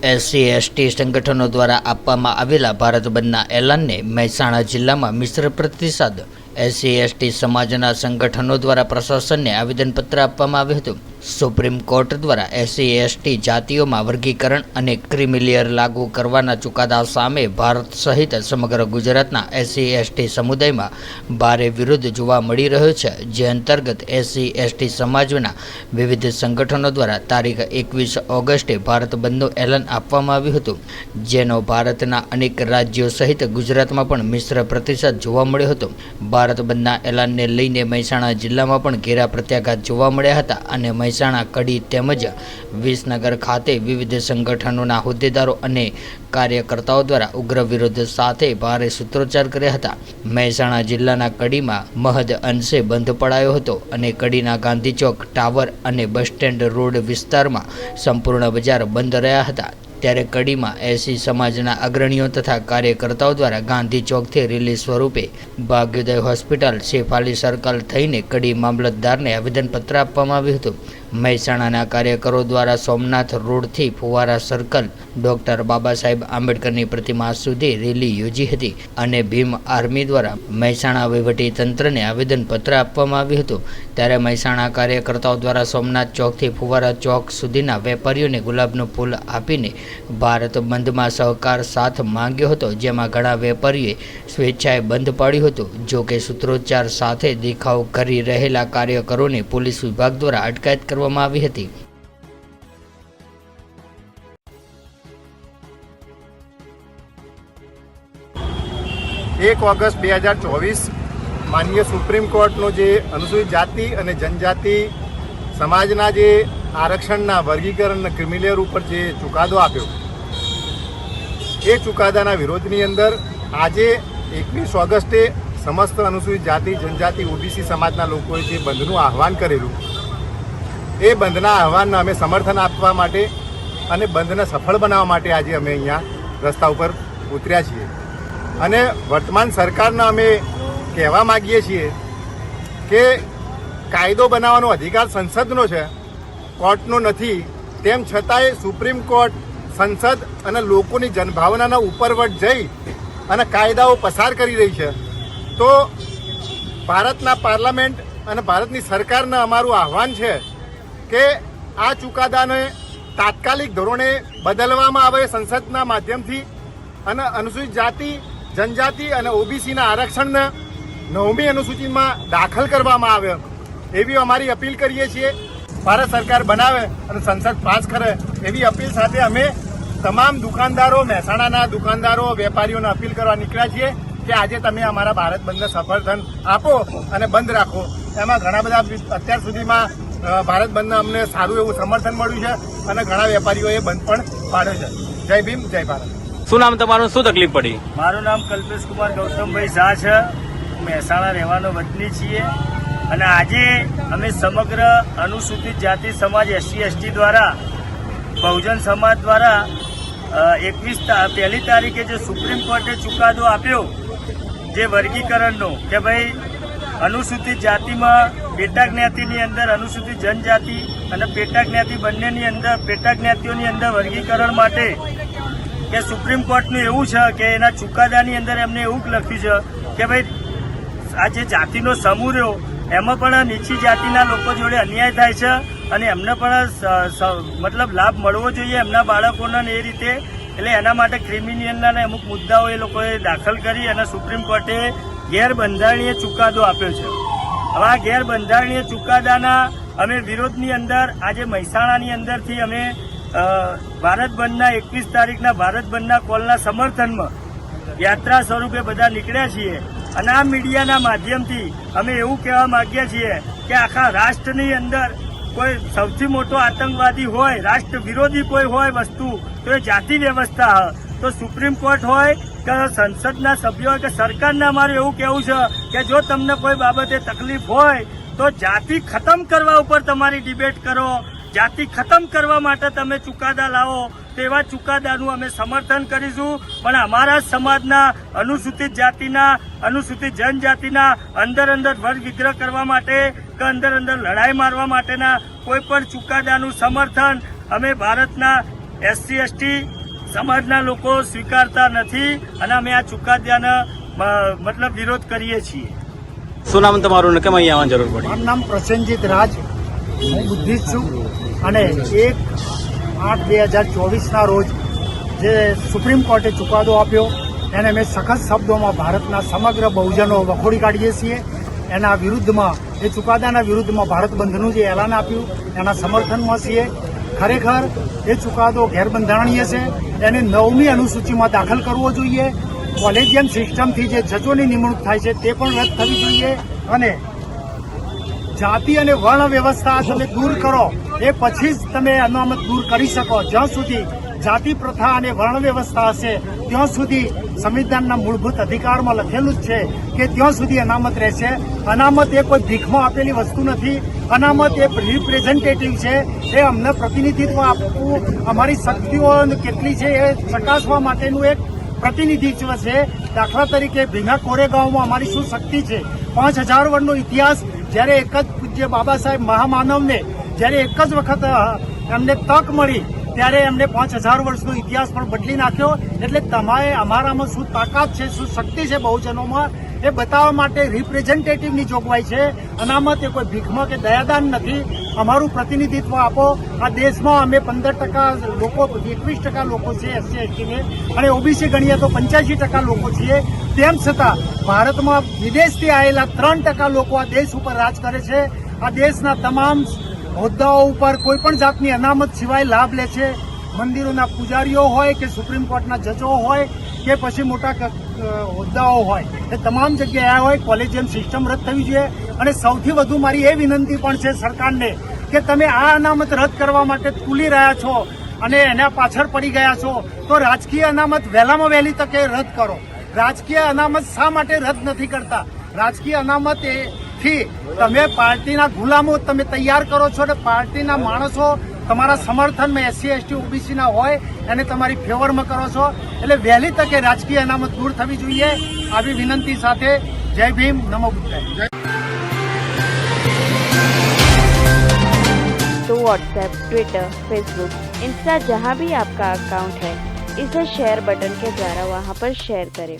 SC ST संगठनों द्वारा आपवामां आवेला भारत बंधना एलानने महेसाणा जिल्लामां मिश्र प्रतिसाद। एससी एसटी समाजना संगठनों द्वारा प्रशासनने आवेदनपत्र आपवामां आव्युं हतुं। सुप्रीम कोर्ट द्वारा एससी एसटी जातिओमां वर्गीकरण अने क्रीमिलेयर लागू करवाना चुकादा सामे भारत सहित समग्र गुजरातना एससी एसटी समुदायमां भारे विरोध जोवा मळी रह्यो छे, जे अंतर्गत एससी एसटी समाजना विविध संगठनों द्वारा तारीख 21 ऑगस्टे भारत बंधનું એલાન આપવામાં આવ્યું હતું, જેનો ભારતના અનેક રાજ્યો સહિત ગુજરાતમાં પણ મિશ્ર પ્રતિસાદ જોવા મળ્યો હતો। ભારત બંધના એલાનને લઈને મહેસાણા જિલ્લામાં પણ ઘેરા પ્રત્યાઘાત જોવા મળ્યા હતા અને મહેસાણા, કડી તેમજ વિસનગર ખાતે વિવિધ સંગઠનોના હોદ્દેદારો અને કાર્યકર્તાઓ દ્વારા ઉગ્ર વિરોધ સાથે ભારે સૂત્રોચ્ચાર કર્યા હતા। મહેસાણા જિલ્લાના કડીમાં મહદ અંશે બંધ પડાયો હતો અને કડીના ગાંધી ચોક, ટાવર અને બસ સ્ટેન્ડ રોડ વિસ્તારમાં સંપૂર્ણ બજાર બંધ રહ્યા હતા। ત્યારે કડીમાં એસી સમાજના અગ્રણીઓ તથા કાર્યકર્તાઓ દ્વારા ગાંધી ચોકથી રેલી સ્વરૂપે ભાગ્યોદય હોસ્પિટલ, શેફાલી સર્કલ થઈને કડી મામલતદારને આવેદનપત્ર આપવામાં આવ્યું હતું। મહેસાણાના કાર્યકરો દ્વારા સોમનાથ રોડથી ફુવારા સર્કલ, ડોક્ટર બાબા સાહેબ આંબેડકરની પ્રતિમા સુધી રેલી યોજી હતી અને ભીમ આર્મી દ્વારા મહેસાણા વહીવટી તંત્રને આવેદનપત્ર આપવામાં આવ્યું હતું। ત્યારે મહેસાણા કાર્યકર્તાઓ દ્વારા સોમનાથ ચોકથી ફુવારા ચોક સુધીના વેપારીઓને ગુલાબનું ફૂલ આપીને ભારત બંધમાં સહકાર સાથ માંગ્યો હતો, જેમાં ઘણા વેપારીઓએ સ્વેચ્છાએ બંધ પાડ્યું હતું। જો કે સૂત્રોચ્ચાર સાથે દેખાવ કરી રહેલા કાર્યકરોને પોલીસ વિભાગ દ્વારા અટકાયત કરવામાં આવી હતી। एक ऑगस्ट 2024 माननीय सुप्रीम कोर्टनो जे अनुसूचित जाति अने जनजाति समाजना जे आरक्षणना वर्गीकरण क्रिमिलेयर उपर जे चुकादो आप्यो ए चुकादाना विरोधनी अंदर आजे 21 ऑगस्टे समस्त अनुसूचित जाति जनजाति ओबीसी समाजना लोकोए जे बंधનું आह्वान करेલું એ બંધના આહવાનને અમે સમર્થન આપવા માટે અને બંધને સફળ બનાવવા માટે આજે અમે અહીંયા રસ્તા ઉપર ઉતર્યા છીએ અને વર્તમાન સરકારને અમે કહેવા માગીએ છીએ કે કાયદો બનાવવાનો અધિકાર સંસદનો છે, કોર્ટનો નથી। તેમ છતાંય સુપ્રીમ કોર્ટ સંસદ અને લોકોની જનભાવનાના ઉપરવટ જઈ અને કાયદાઓ પસાર કરી રહી છે। તો ભારતના પાર્લામેન્ટ અને ભારતની સરકારને અમારું આહવાન છે કે આ ચુકાદાને તાત્કાલિક ધોરણે બદલવામાં આવે સંસદના માધ્યમથી અને અનુસૂચિત જાતિ जनजाति અને ઓબીસીના આરક્ષણને 9મી અનુસૂચિમાં દાખલ કરવામાં આવે એવી અમારી અપીલ કરીએ છીએ। ભારત સરકાર બનાવે અને સંસદ પાસ કરે એવી અપીલ સાથે અમે તમામ દુકાનદારો, મહેસાણાના દુકાનદારો, વેપારીઓને અપીલ કરવા નીકળ્યા છીએ કે આજે તમે અમારા ભારત બંધને સમર્થન આપો અને બંધ રાખો। એમાં ઘણા બધા અત્યાર સુધીમાં ભારત બંધને અમને સારું એવું સમર્થન મળ્યું છે અને ઘણા વેપારીઓએ બંધ પણ પાડ્યો છે। જય ભીમ, જય ભારત। શું નામ તમારું, શું તકલીફ પડી? મારું નામ કલ્પેશ કુમાર ગૌતમભાઈ શાહ છે। મહેસાણા રહેવાનો વતની છીએ અને આજે અમે સમગ્ર અનુસૂચિત જાતિ સમાજ એસસી એસટી દ્વારા બહુજન સમાજ દ્વારા 21 તારીખે જે સુપ્રીમ કોર્ટે ચુકાદો આપ્યો જે વર્ગીકરણનો કે ભાઈ અનુસૂચિત જાતિમાં પેટા જ્ઞાતિની અંદર અનુસૂચિત જનજાતિ અને પેટા જ્ઞાતિ બંનેની અંદર પેટા જ્ઞાતિઓની અંદર વર્ગીકરણ માટે કે સુપ્રીમ કોર્ટનું એવું છે કે એના ચુકાદાની અંદર એમને એવું લખ્યું છે કે ભાઈ આ જે જાતિનો સમૂહ રહ્યો એમાં પણ નીચી જાતિના લોકો જોડે અન્યાય થાય છે અને એમને પણ મતલબ લાભ મળવો જોઈએ એમના બાળકોને એ રીતે। એટલે એના માટે ક્રિમિનલના અમુક મુદ્દાઓ એ લોકોએ દાખલ કરી અને સુપ્રીમ કોર્ટે ગેરબંધારણીય ચુકાદો આપ્યો છે। હવે આ ગેરબંધારણીય ચુકાદાના અમે વિરોધની અંદર આજે મહેસાણાની અંદરથી અમે ભારત બંધના 21 તારીખના ભારત બંધના કોલના સમર્થનમાં યાત્રા સ્વરૂપે બધા નીકળ્યા છીએ અને આ મીડિયાના માધ્યમથી અમે એવું કહેવા માંગીએ છીએ કે આખા રાષ્ટ્રની અંદર કોઈ સૌથી મોટો આતંકવાદી હોય, રાષ્ટ્ર વિરોધી કોઈ હોય વસ્તુ તો એ જાતિ વ્યવસ્થા હોય। તો સુપ્રીમ કોર્ટ હોય કે સંસદના સભ્યો હોય કે સરકારને અમારું એવું કહેવું છે કે જો તમને કોઈ બાબતે તકલીફ હોય તો જાતિ ખતમ કરવા ઉપર તમારી ડિબેટ કરો, જાતિ ખતમ કરવા માટે તમે ચુકાદા લાવો તો એવા ચુકાદાનું અમે સમર્થન કરીશું। પણ અમારા સમાજના અનુસૂચિત જાતિના, અનુસૂચિત જનજાતિના અંદર વર્ગ વિગ્રહ કરવા માટે કે અંદર લડાઈ મારવા માટેના કોઈ પણ ચુકાદાનું સમર્થન અમે ભારતના SC/ST સમાજના લોકો સ્વીકારતા નથી અને અમે આ ચુકાદાનો મતલબ વિરોધ કરીએ છીએ. શું નામ તમારું ને કેમ અહીંયા આવવાની જરૂર પડી? મારું નામ પ્રસેનજીત રાજ, હું બુદ્ધિસ્ટ છું અને 1/8/2024ના રોજ જે સુપ્રીમ કોર્ટે ચુકાદો આપ્યો એને અમે સખત શબ્દોમાં ભારતના સમગ્ર બહુજનો વખોડી કાઢીએ છીએ. એના વિરુદ્ધમાં, એ ચુકાદાના વિરુદ્ધમાં ભારત બંધનું જે એલાન આપ્યું એના સમર્થનમાં છીએ. ખરેખર એ ચુકાદો ગેરબંધારણીય છે, એને 9મી અનુસૂચિમાં દાખલ કરવો જોઈએ. કોલેજિયમ સિસ્ટમથી જે જજોની નિમણૂક થાય છે તે પણ રદ થવી જોઈએ અને જાતિ અને વર્ણ વ્યવસ્થા તમે દૂર કરો એ પછી જ તમે અનામત દૂર કરી શકો. જ્યાં સુધી જાતિ પ્રથા અને વર્ણ વ્યવસ્થા હશે ત્યાં સુધી સંવિધાનના મૂળભૂત અધિકારમાં લખેલું જ છે કે ત્યાં સુધી અનામત રહેશે. અનામત એ કોઈ ભીખમાં આપેલી વસ્તુ નથી. અનામત એ રિપ્રેઝેન્ટેટિવ છે. એ અમને પ્રતિનિધિત્વ આપવું, અમારી શક્તિઓ કેટલી છે એ ચકાસવા માટેનું એક પ્રતિનિધિત્વ છે. દાખલા તરીકે ભીંગા કોરેગાંવમાં અમારી શું શક્તિ છે. 5000 વર્ષનો ઇતિહાસ, જ્યારે એક જ પૂજ્ય બાબા સાહેબ મહામાનવને જ્યારે એક જ વખત એમને તક મળી ત્યારે એમને 5000 વર્ષનો ઇતિહાસ પણ બદલી નાખ્યો. એટલે તમારે અમારામાં શું તાકાત છે, શું શક્તિ છે બહુજનોમાં એ બતાવવા માટે રિપ્રેઝેન્ટેટિવની જોગવાઈ છે. અનામત એ કોઈ ભીખમાં કે દયાદાન નથી. અમારું પ્રતિનિધિત્વ આપો. આ દેશમાં અમે 15% લોકો, 21% લોકો છે SC/ST ને, અને OBC ગણીએ તો 85% લોકો છીએ. તેમ છતાં ભારતમાં વિદેશથી આવેલા 3% લોકો આ દેશ ઉપર રાજ કરે છે. આ દેશના તમામ હોદ્દાઓ ઉપર કોઈ પણ જાતની અનામત સિવાય લાભ લે છે. મંદિરોના પૂજારીઓ હોય કે સુપ્રીમ કોર્ટના જજો હોય કે પછી મોટા હોદ્દાઓ હોય, એ તમામ જગ્યાએ હોય. કોલેજિયમ સિસ્ટમ રદ થવી જોઈએ. અને સૌથી વધુ મારી એ વિનંતી પણ છે સરકારને કે તમે આ અનામત રદ કરવા માટે કૂલી રહ્યા છો અને એના પાછળ પડી ગયા છો તો રાજકીય અનામત વહેલામાં વહેલી તકે રદ કરો. રાજકીય અનામત શા માટે રદ નથી કરતા? રાજકીય અનામત થી તમે પાર્ટીના ગુલામો તમે તૈયાર કરો છો અને પાર્ટીના માણસો તમારા સમર્થનમાં SC/ST OBCના હોય એને તમારી ફેવરમાં કરો છો. એટલે વહેલી તકે રાજકીય અનામત દૂર થવી જોઈએ. આવી વિનંતી સાથે જય ભીમ, નમો બુદ્ધાય. तो व्हाट्सएप, ट्विटर, फेसबुक, इंस्टा जहाँ भी आपका अकाउंट है इसे शेयर बटन के द्वारा वहाँ पर शेयर करें.